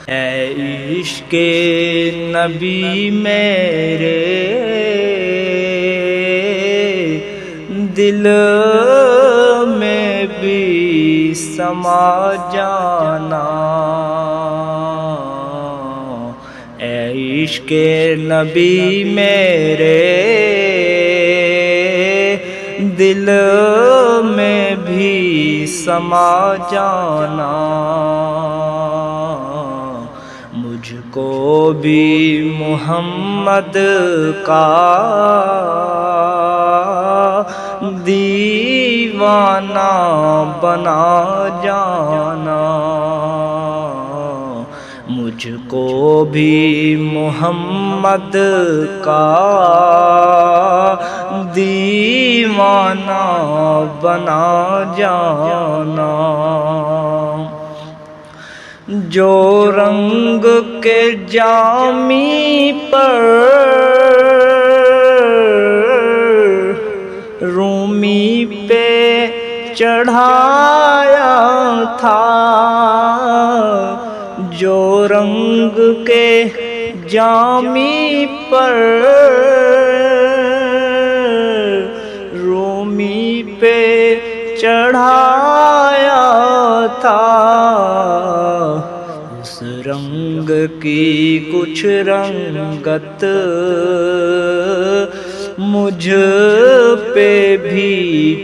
اے عشق نبی میرے دل میں بھی سما جانا، اے عشق نبی میرے دل میں بھی سما جانا، مجھ کو بھی محمد کا دیوانہ بنا جانا، مجھ کو بھی محمد کا دیوانہ بنا جانا، جو رنگ کے جامی پر رومی پہ چڑھایا تھا، جو رنگ کے جامی پر رومی پہ چڑھایا تھا، اس رنگ کی کچھ رنگت مجھ پہ بھی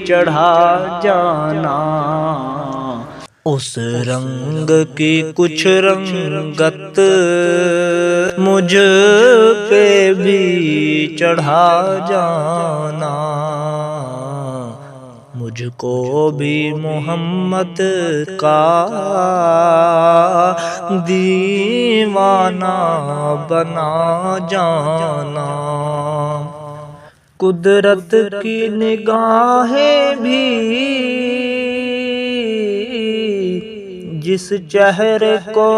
چڑھا جانا، اس رنگ کی کچھ رنگت مجھ پہ بھی چڑھا جانا، مجھ کو بھی محمد کا دیوانہ بنا جانا، قدرت کی نگاہیں بھی جس چہرے کو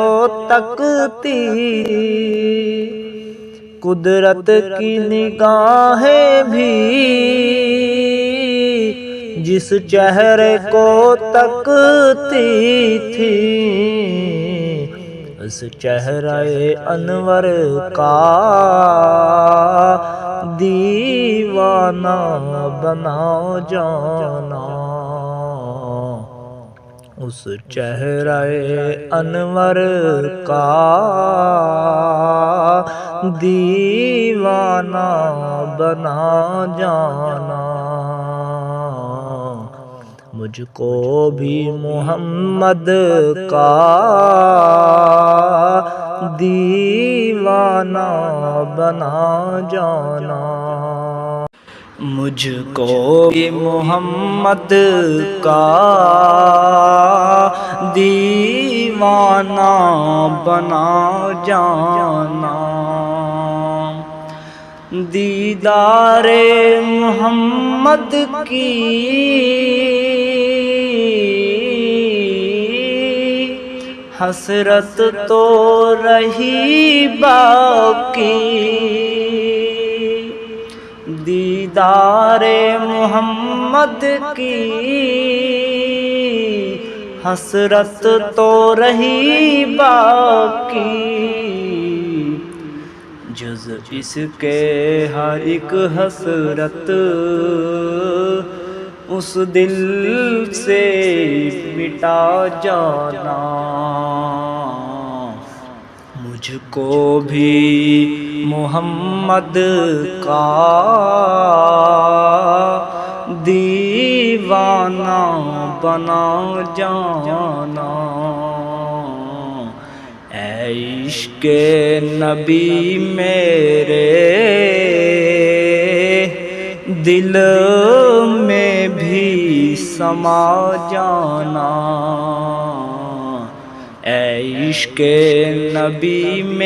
تکتی، قدرت کی نگاہیں بھی جس چہرے کو تکتی تھی، اس چہرہ انور کا دیوانہ بنا جانا، اس چہرہ انور کا دیوانہ بنا جانا، مجھ کو بھی محمد کا دیوانہ بنا جانا، مجھ کو بھی محمد کا دیوانہ بنا جانا، دیدار محمد کی حسرت تو رہی باقی، دیدار محمد کی حسرت تو رہی باقی، جز اس کے ہر ایک حسرت اس دل سے مٹا جانا، مجھ کو بھی محمد کا دیوانہ بنا جانا، اے عشق نبی میرے دل میں بھی سما جانا، اے عشق نبی میں